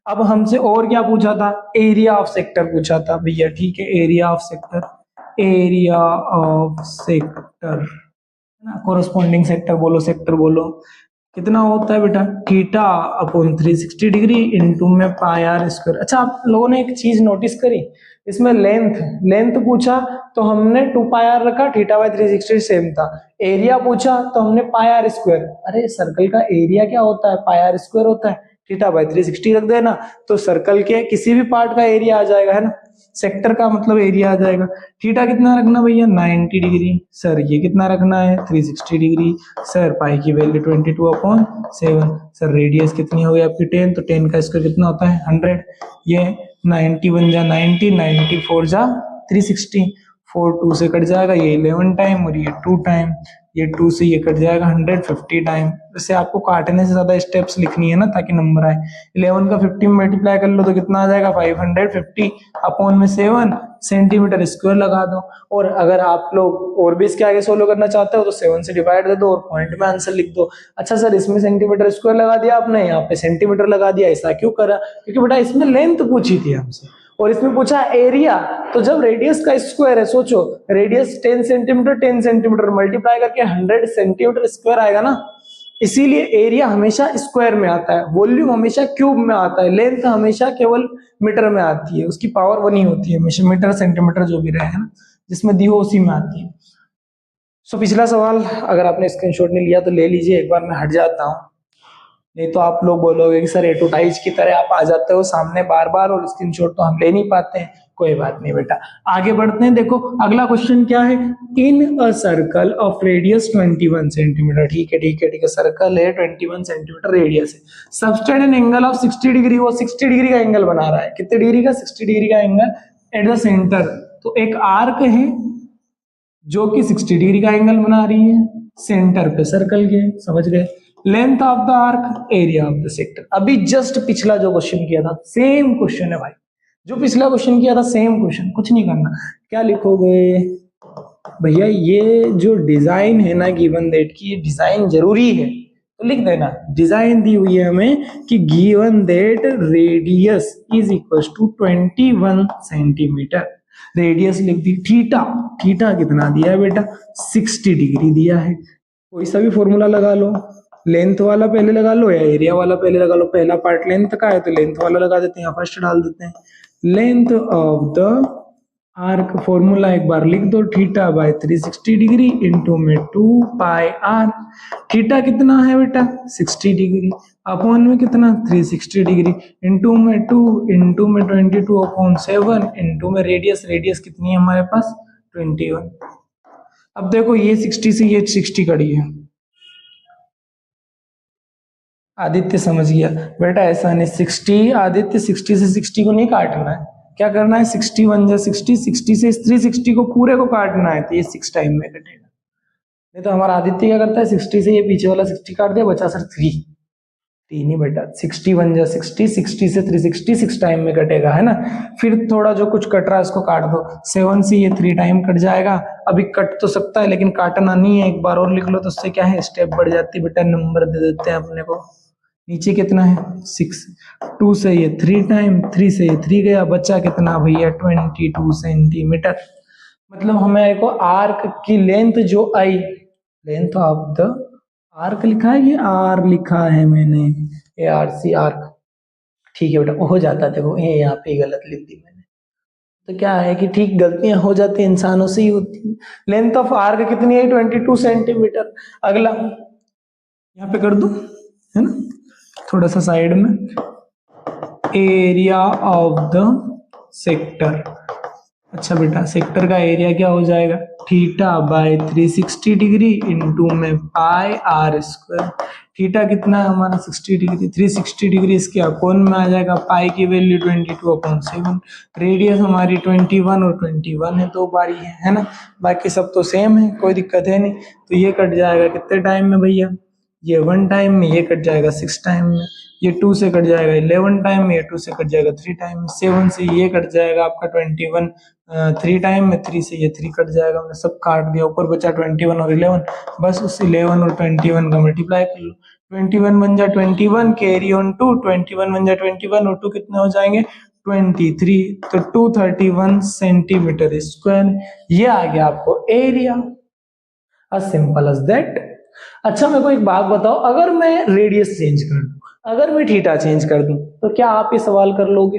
अब हमसे और क्या पूछा था, एरिया ऑफ सेक्टर पूछा था भैया, ठीक है। Area of sector, area of sector, है ना, कोरस्पॉन्डिंग सेक्टर बोलो, सेक्टर बोलो, कितना होता है बेटा, थीटा अपॉन 360 डिग्री इंटू में पाई आर स्क्वायर। अच्छा आप लोगों ने एक चीज नोटिस करी, इसमें लेंथ पूछा तो हमने 2 पाई आर रखा, थीटा बाय 360 सेम था। एरिया पूछा तो हमने पाई आर स्क्वायर, अरे सर्कल का एरिया क्या होता है, पाई आर स्क्वायर होता है, थीटा बाय 360 रख देना तो सर्कल के किसी भी पार्ट का एरिया आ जाएगा, है ना। सेक्टर का मतलब एरिया आ जाएगा। थीटा कितना रखना भैया, 90 डिग्री। सर ये कितना रखना है, 360 डिग्री। सर पाई की वैल्यू 22/7। सर रेडियस कितनी हो गई आपकी, 10, तो 10 का स्क्वायर कितना होता है, 100। ये 90 बन जा 90, 94 जा 360, 4 2 से कट जाएगा, ये 11 टाइम और ये 2 टाइम, ये 2 से ये कट जाएगा 150 टाइम। वैसे आपको काटने से ज्यादा स्टेप्स लिखनी है ना ताकि नंबर आए। 11 का 50 में मल्टीप्लाई कर लो तो कितना आ जाएगा, 550 अपॉन में 7 सेंटीमीटर स्क्वायर लगा दो। और अगर आप लोग और भी इसके आगे सोल्व करना चाहते हो तो 7 से डिवाइड दे दो और पॉइंट में आंसर लिख दो। अच्छा सर इसमें सेंटीमीटर स्क्वायर लगा दिया आपने, यहाँ पे सेंटीमीटर लगा दिया, ऐसा क्यों करा, क्योंकि बेटा इसमें लेंथ पूछी थी हमसे और इसमें पूछा एरिया। तो जब रेडियस का स्क्वायर है, सोचो रेडियस 10 सेंटीमीटर, 10 सेंटीमीटर मल्टीप्लाई करके 100 सेंटीमीटर स्क्वायर आएगा ना, इसीलिए एरिया हमेशा स्क्वायर में आता है, वॉल्यूम हमेशा क्यूब में आता है, लेंथ हमेशा केवल मीटर में आती है, उसकी पावर 1 ही होती है हमेशा, मीटर सेंटीमीटर जो भी रहे है ना, जिसमें दी हो उसी में आती है। सो पिछला सवाल अगर आपने स्क्रीनशॉट नहीं लिया तो ले लीजिए, एक बार मैं हट जाता हूँ, नहीं तो आप लोग बोलोगे कि सर एडवर्टाइज की तरह आप आ जाते हो सामने बार बार और स्क्रीनशॉट तो हम ले नहीं पाते हैं। कोई बात नहीं बेटा, आगे बढ़ते हैं। देखो अगला क्वेश्चन क्या है, in a circle of radius 21 centimetre. ठीक है ठीक है ठीक है, सर्कल है 21 सेंटीमीटर रेडियस है, subtend an angle of 60 degree, वो 60 डिग्री का एंगल बना रहा है। कितने डिग्री का? 60 डिग्री का एंगल एट द सेंटर। तो एक आर्क है जो कि 60 डिग्री का एंगल बना रही है सेंटर पे सर्कल के, समझ गए। Length of the arc, area of the sector. अभी जस्ट पिछला जो क्वेश्चन किया था सेम क्वेश्चन है भाई, जो पिछला क्वेश्चन किया था सेम क्वेश्चन, कुछ नहीं करना। क्या लिखोगे भैया, ये जो डिजाइन है ना गिवन दैट की, ये डिजाइन जरूरी है तो लिख देना। डिजाइन दी हुई है हमें कि given that radius is equal to 21 centimetre, radius लिख दी। थीटा, थीटा कितना दिया है बेटा? 60 डिग्री दिया है। कोई सा भी फॉर्मूला लगा लो, लेंथ वाला पहले लगा लो या एरिया वाला पहले लगा लो। पहला पार्ट लेंथ का है तो लेंथ वाला लगा देते हैं, यहाँ फर्स्ट डाल देते हैं। Length of the arc formula एक बार लिख दो, थीटा बाय 360 डिग्री इंटू में 2 पाई आर। थीटा कितना है बेटा? 60 डिग्री, अपॉन में कितना? 360 डिग्री, इंटू में 2, इंटू में 22 अपॉन 7, इंटू में रेडियस, रेडियस कितनी है हमारे पास? 21। अब देखो ये 60 से ये 60 कड़ी है, आदित्य समझ गया बेटा, ऐसा नहीं 60, आदित्य 60 से 60 को नहीं काटना है, क्या करना है? 61 जा 60, 60 से 360 को पूरे को काटना है, तो ये 6 टाइम में कटेगा। नहीं तो हमारा आदित्य क्या करता है, 60 से ये पीछे वाला 60 काट दिया, बचा सर 3, तीन ही बेटा। 61 जा 60, 60 से 360 6 टाइम में कटेगा, है ना। फिर थोड़ा जो कुछ कट रहा है उसको काट दो, 7 से ये 3 टाइम कट जाएगा। अभी कट तो सकता है लेकिन काटना नहीं है, एक बार और लिख लो तो उससे क्या है, स्टेप बढ़ जाती है बेटा, नंबर दे देते हैं अपने को। नीचे कितना है? 6, 2 से ये 3 टाइम, 3 से ये 3 गया, बचा कितना भैया? 22 सेंटीमीटर। मतलब हमें को आर्क की लेंथ जो आई, लेंथ ऑफ द आर्क लिखा है ये आर लिखा है मैंने, ए आर सी आर्क, ठीक है बेटा हो जाता है। देखो ये यहाँ पे गलत लिख दी मैंने, तो क्या है कि ठीक गलतियां हो जाती है, इंसानों से ही होती है। लेंथ ऑफ आर्क कितनी है? 22 सेंटीमीटर। अगला यहाँ पे कर दो, है ना, थोड़ा सा साइड में, एरिया ऑफ द सेक्टर। अच्छा बेटा सेक्टर का एरिया क्या हो जाएगा? थीटा बाय 360 डिग्री इंटू में पाई आर स्क्वायर। थीटा कितना है हमारा? 60 डिग्री, 360 डिग्री इसके अपोन में आ जाएगा, पाई की वैल्यू 22/7। रेडियस हमारी 21 और 21 है, 2 बारी है ना। बाकी सब तो सेम है, कोई दिक्कत है नहीं। तो ये कट जाएगा कितने टाइम में भैया? ये 1 टाइम में, ये कट जाएगा 6 टाइम में, ये 2 से कट जाएगा 11 टाइम में, ये 2 से कट जाएगा 3 टाइम में, 7 से ये कट जाएगा आपका 21 3 टाइम में, 3 से ये 3 कट जाएगा, हमने सब काट दिया, ऊपर बचा 21 और 11। बस उस 11 और 21 का मल्टीप्लाई कर लो, 21 बन जा 21, कैरी ऑन 2, 21 बन जा 21 और 2 कितने हो जाएंगे? 23, तो 231 सेंटीमीटर स्क्वायर। ये आ गया आपको area, as simple as that। अच्छा मेरे को एक बात बताओ, अगर मैं रेडियस चेंज कर दूं, अगर मैं थीटा चेंज कर दूं, तो क्या आप ये सवाल कर लोगे?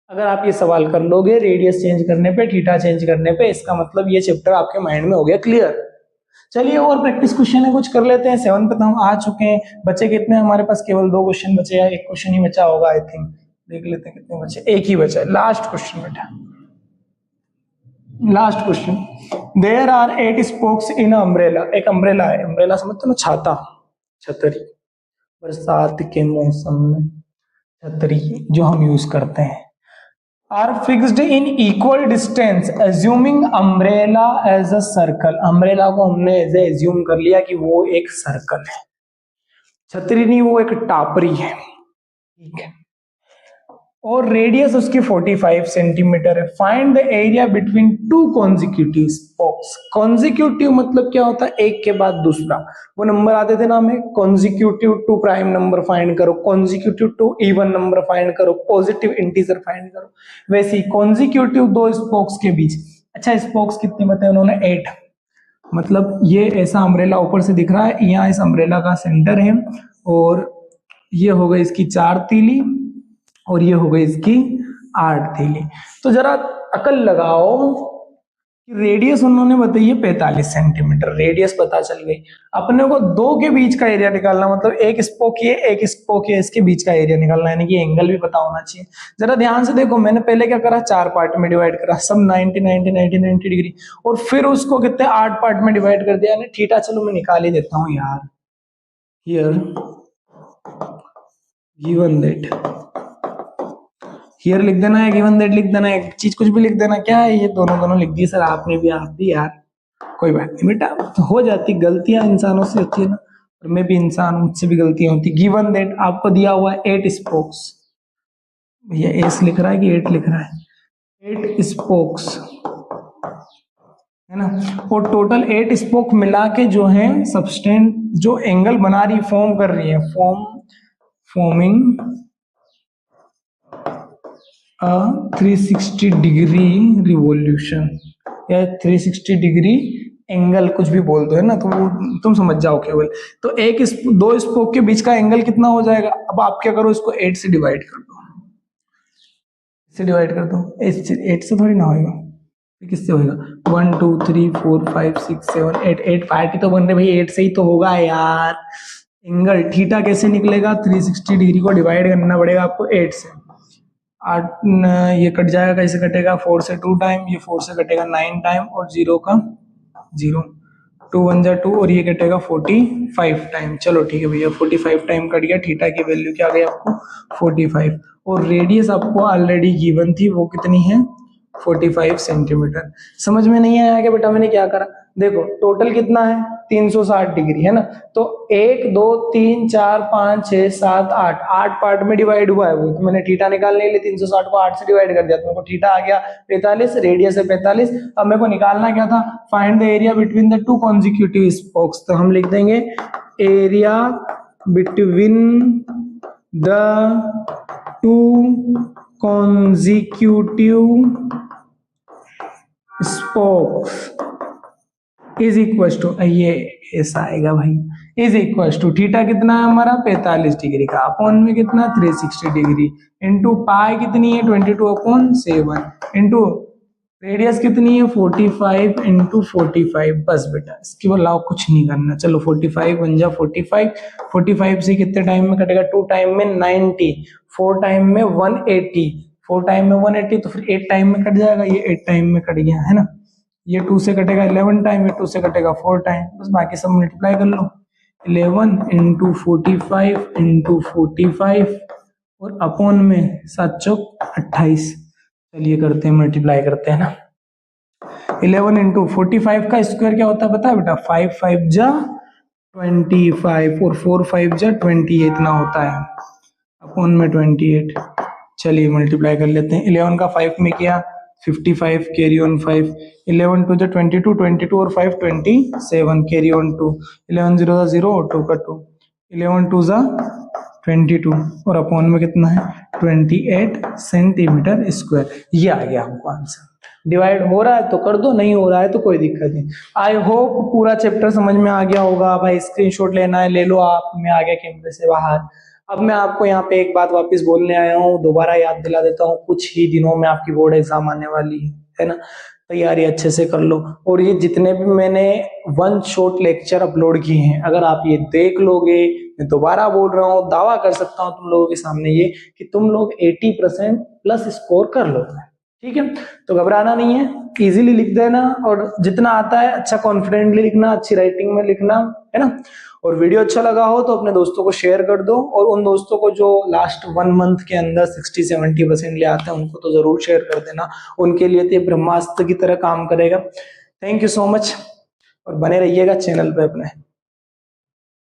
अगर आप ये सवाल कर लोगे रेडियस चेंज करने पे, थीटा चेंज करने पे, इसका मतलब ये चैप्टर आपके माइंड में हो गया क्लियर। चलिए और प्रैक्टिस क्वेश्चन है कुछ कर लेते हैं। 7 पे तो हम आ चुके हैं, बचे कितने हमारे पास? केवल 2 क्वेश्चन बचे, या 1 क्वेश्चन ही बचा होगा आई थिंक, देख लेते हैं कितने बचे। 1 ही बचा है, लास्ट क्वेश्चन बेटा, last question. There are 8 spokes in umbrella. एक अम्ब्रेला है, अम्ब्रेला समझते हो ना, छाता, छतरी, बरसात के मौसम में छतरी जो हम यूज करते हैं। Are fixed in equal distance assuming umbrella as a circle. Umbrella को हमने एज एज्यूम कर लिया कि वो एक सर्कल है, छतरी नहीं, वो एक टापरी है, ठीक है। और रेडियस उसकी 45 सेंटीमीटर है। Find the area between 2 consecutive spokes. Consecutive मतलब क्या होता है? एक के बाद दूसरा, वो नंबर आते थे ना हमें, consecutive two prime number find करो, consecutive two even number find करो, पॉजिटिव इंटीजर फाइंड करो, वैसे ही कॉन्जिक्यूटिव 2 स्पोक्स के बीच। अच्छा स्पोक्स कितने बताए उन्होंने? 8। मतलब ये ऐसा अम्ब्रेला ऊपर से दिख रहा है, यहाँ इस अम्ब्रेला का सेंटर है, और ये हो गई इसकी 4 तीली, और ये हो गई इसकी 8 तीली। तो जरा अकल लगाओ, रेडियस उन्होंने बताई है 45 सेंटीमीटर, रेडियस पता चल गई। अपने को दो के बीच का एरिया निकालना, मतलब एक स्पोक ये एक स्पोक ये, इसके बीच का एरिया निकालना, यानी कि एंगल भी पता होना चाहिए। जरा ध्यान से देखो, मैंने पहले क्या करा, 4 पार्ट में डिवाइड करा, सब 90 90 90 90 डिग्री, और फिर उसको कितने 8 पार्ट में डिवाइड कर दिया, यानी थीटा चलो मैं निकाल ही देता हूँ यार। हियर गिवन दैट, हियर लिख देना है, गिवन दैट लिख देना है, एक चीज कुछ भी लिख देना। क्या है ये, दोनों दोनों लिख दी सर, आपने भी, आप भी यार, कोई बात नहीं बेटा, तो हो जाती, गलतियां इंसानों से होती है ना, और मैं भी इंसान, मुझसे भी गलतियां होती। गिवन दैट आपको दिया हुआ है 8 स्पोक्स, भैया एस लिख रहा है कि 8 लिख रहा है, 8 स्पोक्स है ना, और टोटल 8 स्पोक मिला के जो है सबस्टेंट, जो एंगल बना रही, फॉर्म कर रही है, फॉर्मिंग 360 डिग्री रिवॉल्यूशन, या 360 डिग्री एंगल, कुछ भी बोल दो है ना, तो वो तुम समझ जाओ केवल। तो दो स्पोक के बीच का एंगल कितना हो जाएगा, अब आप क्या करो, इसको 8 से डिवाइड कर दो, 8 से थोड़ी ना होगा, किससे होगा, 1 2 3 4 5 6 7 8, 8 पार्टी तो बन रहे भाई, 8 से ही तो होगा यार। एंगल थीटा कैसे निकलेगा, 360 डिग्री को डिवाइड करना पड़ेगा आपको 8 से, 8 ये कट जाएगा, कैसे कटेगा, 4 से 2 टाइम, ये 4 से कटेगा 9 टाइम, और 0 का 0, 2 1 जा 2, और ये कटेगा 45 टाइम। चलो ठीक है भैया, 45 टाइम कट गया, थीटा की वैल्यू क्या आ गई आपको 45, और रेडियस आपको ऑलरेडी गिवन थी, वो कितनी है 45 सेंटीमीटर। समझ में नहीं आया कि बेटा मैंने क्या करा, देखो टोटल कितना है 360 डिग्री है ना, तो 1 2 3 4 5 6 7 8, 8 पार्ट में डिवाइड हुआ है वो, तो मैंने थीटा निकालने के लिए 360 को 8 से डिवाइड कर दिया, तो मेरे को थीटा आ गया 45, रेडियस है 45। अब मेरे को निकालना क्या था, find the area between the two consecutive spokes, तो हम लिख देंगे area between the two consecutive spokes is equal to, ये ऐसा आएगा भाई, इज इक्वल टू थीटा कितना है हमारा 45 डिग्री का, अपॉन में कितना 360 डिग्री, इंटू पाई कितनी है 22/7, इंटू रेडियस कितनी है 45 इंटू 45। बस बेटा इसके अलावा कुछ नहीं करना। चलो 45 बन जा 45, 45 से कितने टाइम में कटेगा, 2 टाइम में 90, 4 टाइम में 180, 4 टाइम में 180, तो फिर 8 टाइम में कट जाएगा, ये 8 टाइम में कट गया है ना, ये 2 से कटेगा 11 टाइम, ये 2 से कटेगा 4 टाइम, बस बाकी सब मल्टीप्लाई कर लो, 11 इंटू 45 इंटू 45, और अपॉन में 7 चौक 28। चलिए करते हैं, मल्टीप्लाई करते हैं ना, 11 इंटू 45 का स्क्वायर क्या होता है पता है बेटा, 5 5 जा 25, और 4 5 जा 20, इतना होता है, अपॉन में 28। चलिए मल्टीप्लाई कर लेते हैं, 11 का 5 में किया 55, कैरी ऑन 5, 11 2 जा 22, 22 और 5 27, कैरी ऑन 2, 11 0 जा 0 और 2 का 2, 11 2 जा 22, और अपॉन में कितना है 28 सेंटीमीटर स्क्वायर। ये आ गया हमको आंसर। डिवाइड हो रहा है तो कर दो, नहीं हो रहा है तो कोई दिक्कत नहीं। आई होप पूरा चैप्टर समझ में आ गया होगा। भाई स्क्रीनशॉट लेना है ले लो आप, मैं आ गया कैमरे से बाहर। अब मैं आपको यहाँ पे एक बात वापस बोलने आया हूँ, दोबारा याद दिला देता हूँ, कुछ ही दिनों में आपकी बोर्ड एग्जाम आने वाली है ना, तैयारी अच्छे से कर लो। और ये जितने भी मैंने वन शॉट लेक्चर अपलोड किए हैं, अगर आप ये देख लोगे, मैं दोबारा बोल रहा हूँ, दावा कर सकता हूँ तुम लोगों के सामने ये कि तुम लोग 80% प्लस स्कोर कर लोगे। ठीक है, तो घबराना नहीं है, इजीली लिख देना, और जितना आता है अच्छा कॉन्फिडेंटली लिखना, अच्छी राइटिंग में लिखना, है ना। और वीडियो अच्छा लगा हो तो अपने दोस्तों को शेयर कर दो, और उन दोस्तों को जो लास्ट 1 मंथ के अंदर 60-70% ले आते हैं उनको तो जरूर शेयर कर देना, उनके लिए तो ये ब्रह्मास्त्र की तरह काम करेगा। थैंक यू सो मच, और बने रहिएगा चैनल पे अपने।